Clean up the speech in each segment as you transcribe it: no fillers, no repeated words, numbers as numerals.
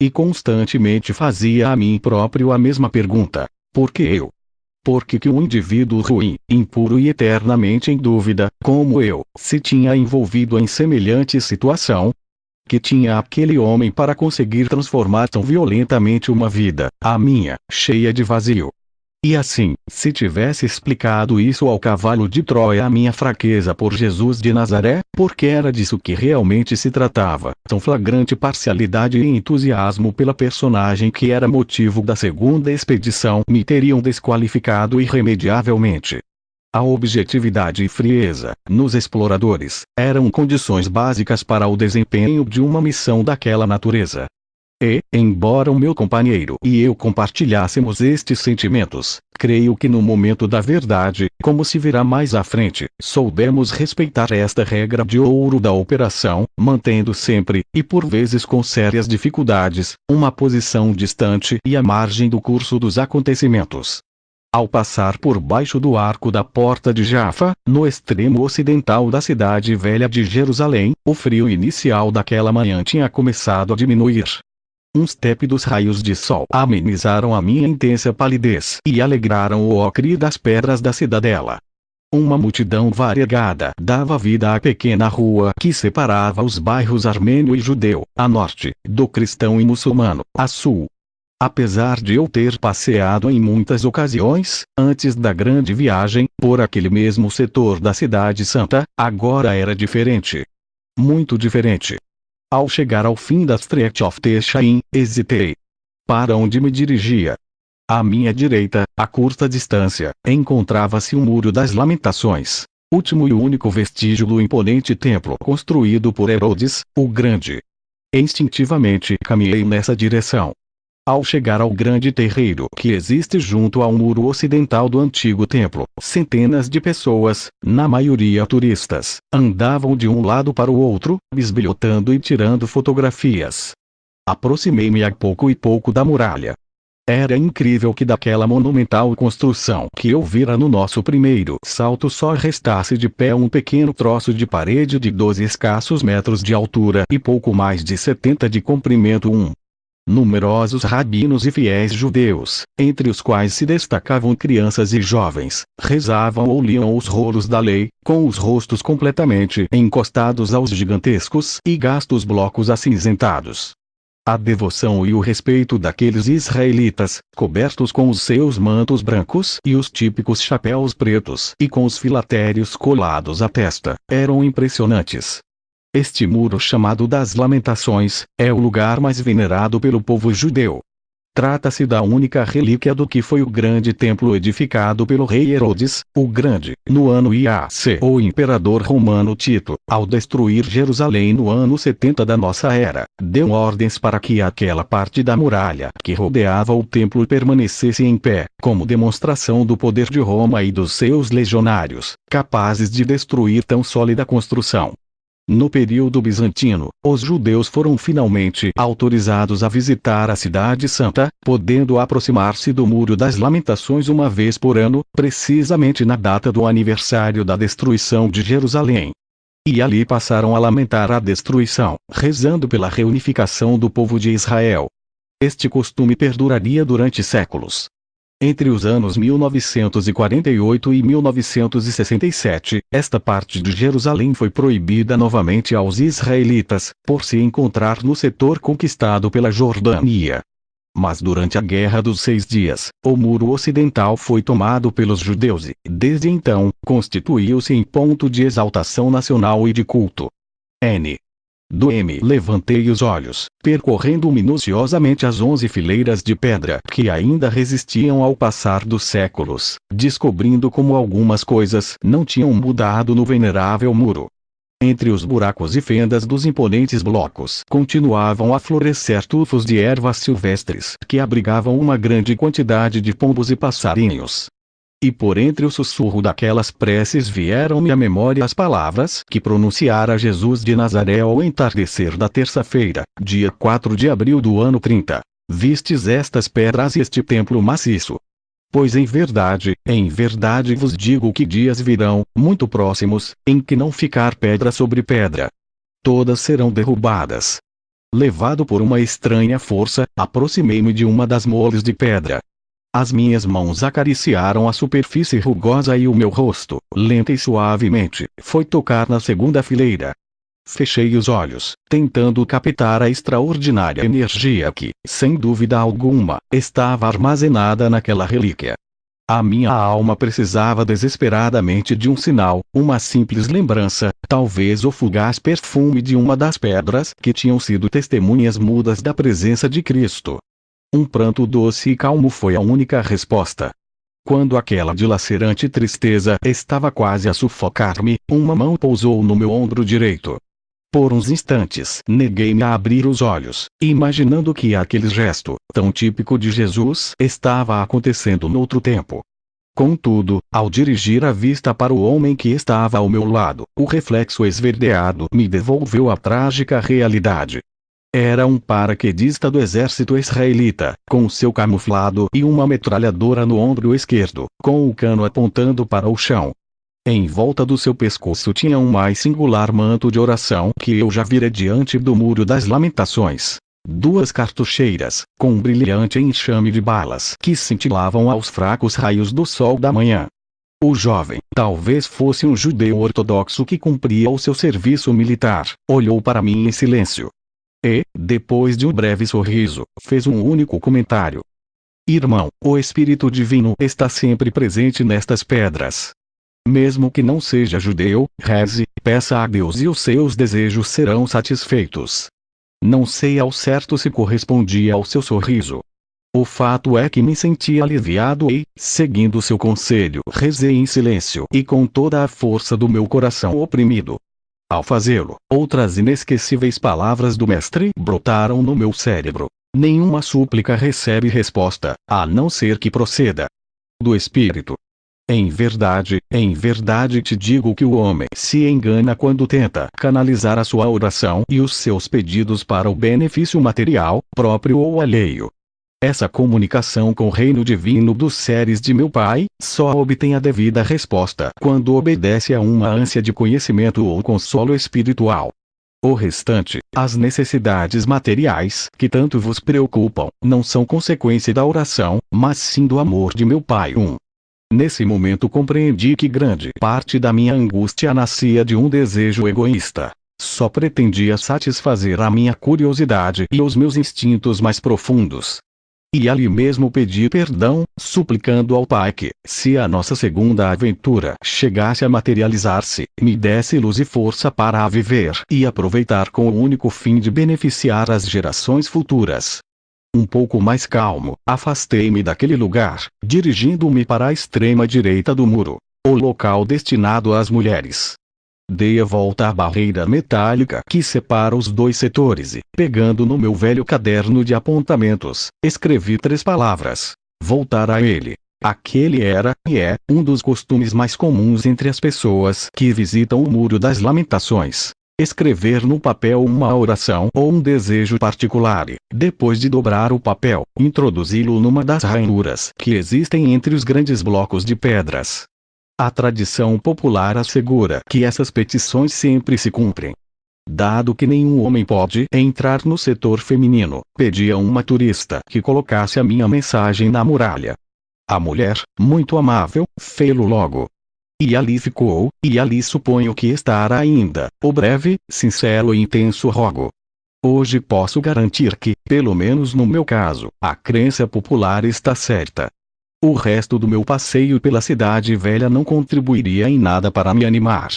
e constantemente fazia a mim próprio a mesma pergunta: por que eu? Por que um indivíduo ruim, impuro e eternamente em dúvida, como eu, se tinha envolvido em semelhante situação? Que tinha aquele homem para conseguir transformar tão violentamente uma vida, a minha, cheia de vazio? E assim, se tivesse explicado isso ao cavalo de Troia, a minha fraqueza por Jesus de Nazaré, porque era disso que realmente se tratava, tão flagrante parcialidade e entusiasmo pela personagem que era motivo da segunda expedição, me teriam desqualificado irremediavelmente. A objetividade e frieza, nos exploradores, eram condições básicas para o desempenho de uma missão daquela natureza. E, embora o meu companheiro e eu compartilhássemos estes sentimentos, creio que no momento da verdade, como se verá mais à frente, soubemos respeitar esta regra de ouro da operação, mantendo sempre, e por vezes com sérias dificuldades, uma posição distante e à margem do curso dos acontecimentos. Ao passar por baixo do arco da porta de Jafa, no extremo ocidental da cidade velha de Jerusalém, o frio inicial daquela manhã tinha começado a diminuir. Uns tépidos raios de sol amenizaram a minha intensa palidez e alegraram o ocre das pedras da cidadela. Uma multidão variegada dava vida à pequena rua que separava os bairros armênio e judeu, a norte, do cristão e muçulmano, a sul. Apesar de eu ter passeado em muitas ocasiões, antes da grande viagem, por aquele mesmo setor da Cidade Santa, agora era diferente. Muito diferente. Ao chegar ao fim da Street of Teshaim, hesitei. Para onde me dirigia? À minha direita, a curta distância, encontrava-se o Muro das Lamentações, último e único vestígio do imponente templo construído por Herodes, o Grande. Instintivamente caminhei nessa direção. Ao chegar ao grande terreiro que existe junto ao muro ocidental do antigo templo, centenas de pessoas, na maioria turistas, andavam de um lado para o outro, bisbilhotando e tirando fotografias. Aproximei-me a pouco e pouco da muralha. Era incrível que daquela monumental construção que eu vira no nosso primeiro salto só restasse de pé um pequeno troço de parede de 12 escassos metros de altura e pouco mais de 70 de comprimento. Numerosos rabinos e fiéis judeus, entre os quais se destacavam crianças e jovens, rezavam ou liam os rolos da lei, com os rostos completamente encostados aos gigantescos e gastos blocos acinzentados. A devoção e o respeito daqueles israelitas, cobertos com os seus mantos brancos e os típicos chapéus pretos e com os filatérios colados à testa, eram impressionantes. Este muro chamado das Lamentações, é o lugar mais venerado pelo povo judeu. Trata-se da única relíquia do que foi o grande templo edificado pelo rei Herodes, o Grande, no ano IAC. O imperador romano Tito, ao destruir Jerusalém no ano 70 da nossa era, deu ordens para que aquela parte da muralha que rodeava o templo permanecesse em pé, como demonstração do poder de Roma e dos seus legionários, capazes de destruir tão sólida construção. No período bizantino, os judeus foram finalmente autorizados a visitar a Cidade Santa, podendo aproximar-se do Muro das Lamentações uma vez por ano, precisamente na data do aniversário da destruição de Jerusalém. E ali passaram a lamentar a destruição, rezando pela reunificação do povo de Israel. Este costume perduraria durante séculos. Entre os anos 1948 e 1967, esta parte de Jerusalém foi proibida novamente aos israelitas, por se encontrar no setor conquistado pela Jordânia. Mas durante a Guerra dos 6 Dias, o muro ocidental foi tomado pelos judeus e, desde então, constituiu-se em ponto de exaltação nacional e de culto. Levantei os olhos, percorrendo minuciosamente as 11 fileiras de pedra que ainda resistiam ao passar dos séculos, descobrindo como algumas coisas não tinham mudado no venerável muro. Entre os buracos e fendas dos imponentes blocos continuavam a florescer tufos de ervas silvestres que abrigavam uma grande quantidade de pombos e passarinhos. E por entre o sussurro daquelas preces vieram-me à memória as palavras que pronunciara Jesus de Nazaré ao entardecer da terça-feira, dia 4 de abril do ano 30. Vistes estas pedras e este templo maciço? Pois em verdade vos digo que dias virão, muito próximos, em que não ficar pedra sobre pedra. Todas serão derrubadas. Levado por uma estranha força, aproximei-me de uma das moles de pedra. As minhas mãos acariciaram a superfície rugosa e o meu rosto, lenta e suavemente, foi tocar na segunda fileira. Fechei os olhos, tentando captar a extraordinária energia que, sem dúvida alguma, estava armazenada naquela relíquia. A minha alma precisava desesperadamente de um sinal, uma simples lembrança, talvez o fugaz perfume de uma das pedras que tinham sido testemunhas mudas da presença de Cristo. Um pranto doce e calmo foi a única resposta. Quando aquela dilacerante tristeza estava quase a sufocar-me, uma mão pousou no meu ombro direito. Por uns instantes, neguei-me a abrir os olhos, imaginando que aquele gesto, tão típico de Jesus, estava acontecendo noutro tempo. Contudo, ao dirigir a vista para o homem que estava ao meu lado, o reflexo esverdeado me devolveu a trágica realidade. Era um paraquedista do exército israelita, com seu camuflado e uma metralhadora no ombro esquerdo, com o cano apontando para o chão. Em volta do seu pescoço tinha um mais singular manto de oração que eu já vira diante do Muro das Lamentações. 2 cartucheiras, com um brilhante enxame de balas que cintilavam aos fracos raios do sol da manhã. O jovem, talvez fosse um judeu ortodoxo que cumpria o seu serviço militar, olhou para mim em silêncio. E, depois de um breve sorriso, fez um único comentário. Irmão, o Espírito Divino está sempre presente nestas pedras. Mesmo que não seja judeu, reze, peça a Deus e os seus desejos serão satisfeitos. Não sei ao certo se correspondia ao seu sorriso. O fato é que me senti aliviado e, seguindo seu conselho, rezei em silêncio e com toda a força do meu coração oprimido. Ao fazê-lo, outras inesquecíveis palavras do Mestre brotaram no meu cérebro. Nenhuma súplica recebe resposta, a não ser que proceda do Espírito. Em verdade te digo que o homem se engana quando tenta canalizar a sua oração e os seus pedidos para o benefício material, próprio ou alheio. Essa comunicação com o reino divino dos seres de meu Pai, só obtém a devida resposta quando obedece a uma ânsia de conhecimento ou consolo espiritual. O restante, as necessidades materiais que tanto vos preocupam, não são consequência da oração, mas sim do amor de meu Pai. Nesse momento compreendi que grande parte da minha angústia nascia de um desejo egoísta. Só pretendia satisfazer a minha curiosidade e os meus instintos mais profundos. E ali mesmo pedi perdão, suplicando ao Pai que, se a nossa segunda aventura chegasse a materializar-se, me desse luz e força para a viver e aproveitar com o único fim de beneficiar as gerações futuras. Um pouco mais calmo, afastei-me daquele lugar, dirigindo-me para a extrema direita do muro, o local destinado às mulheres. Dei a volta à barreira metálica que separa os 2 setores e, pegando no meu velho caderno de apontamentos, escrevi 3 palavras. Voltar a ele. Aquele era, e é, um dos costumes mais comuns entre as pessoas que visitam o Muro das Lamentações. Escrever no papel uma oração ou um desejo particular e, depois de dobrar o papel, introduzi-lo numa das ranhuras que existem entre os grandes blocos de pedras. A tradição popular assegura que essas petições sempre se cumprem. Dado que nenhum homem pode entrar no setor feminino, pedi a uma turista que colocasse a minha mensagem na muralha. A mulher, muito amável, fê-lo logo. E ali ficou, e ali suponho que estará ainda, o breve, sincero e intenso rogo. Hoje posso garantir que, pelo menos no meu caso, a crença popular está certa. O resto do meu passeio pela cidade velha não contribuiria em nada para me animar.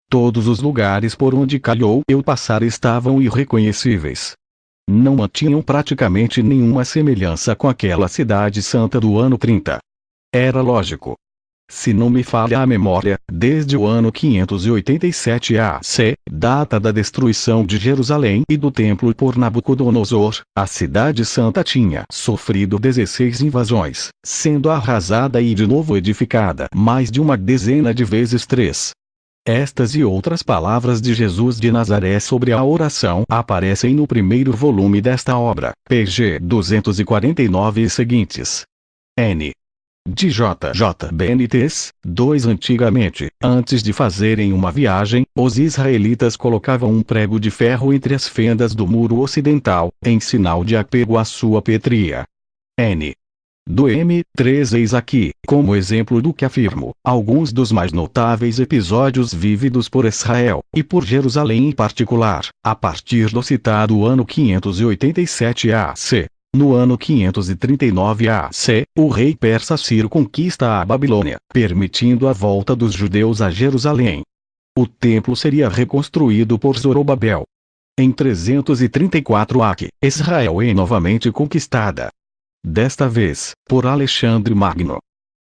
Todos os lugares por onde calhou eu passar estavam irreconhecíveis. Não mantinham praticamente nenhuma semelhança com aquela cidade santa do ano 30. Era lógico. Se não me falha a memória, desde o ano 587 AC, data da destruição de Jerusalém e do templo por Nabucodonosor, a cidade santa tinha sofrido 16 invasões, sendo arrasada e de novo edificada mais de uma dezena de vezes 3. Estas e outras palavras de Jesus de Nazaré sobre a oração aparecem no primeiro volume desta obra, pg 249 e seguintes. N. De J.J. Benítez, 2. Antigamente, antes de fazerem uma viagem, os israelitas colocavam um prego de ferro entre as fendas do muro ocidental, em sinal de apego à sua pátria. N. Do M3. Eis aqui, como exemplo do que afirmo, alguns dos mais notáveis episódios vividos por Israel, e por Jerusalém em particular, a partir do citado ano 587 AC. No ano 539 AC, o rei persa Ciro conquista a Babilônia, permitindo a volta dos judeus a Jerusalém. O templo seria reconstruído por Zorobabel. Em 334 AC, Israel é novamente conquistada. Desta vez, por Alexandre Magno.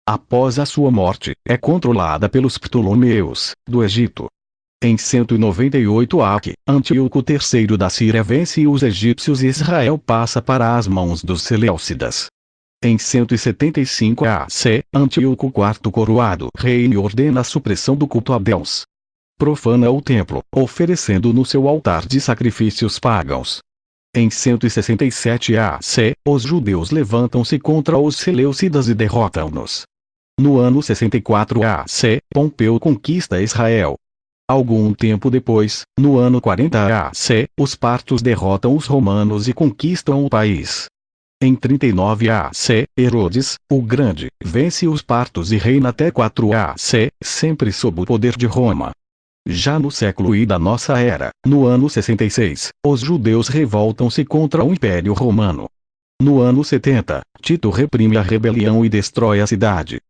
Após a sua morte, é controlada pelos Ptolomeus, do Egito. Em 198 AC, Antíoco III da Síria vence os egípcios e Israel passa para as mãos dos Seleucidas. Em 175 AC, Antíoco IV coroado rei ordena a supressão do culto a Deus. Profana o templo, oferecendo no seu altar de sacrifícios pagãos. Em 167 AC, os judeus levantam-se contra os Seleucidas e derrotam-nos. No ano 64 AC, Pompeu conquista Israel. Algum tempo depois, no ano 40 AC, os partos derrotam os romanos e conquistam o país. Em 39 AC, Herodes, o Grande, vence os partos e reina até 4 AC, sempre sob o poder de Roma. Já no século I da nossa era, no ano 66, os judeus revoltam-se contra o Império Romano. No ano 70, Tito reprime a rebelião e destrói a cidade.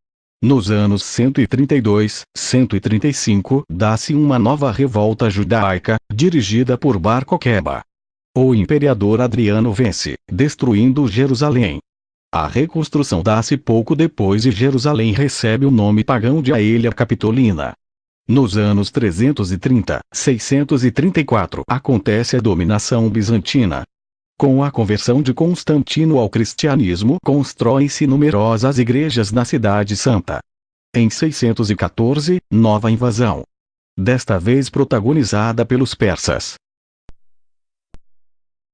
Nos anos 132, 135, dá-se uma nova revolta judaica, dirigida por Bar Coqueba. O imperador Adriano vence, destruindo Jerusalém. A reconstrução dá-se pouco depois e Jerusalém recebe o nome pagão de Aelia Capitolina. Nos anos 330, 634, acontece a dominação bizantina. Com a conversão de Constantino ao cristianismo, constroem-se numerosas igrejas na Cidade Santa. Em 614, nova invasão. Desta vez protagonizada pelos persas.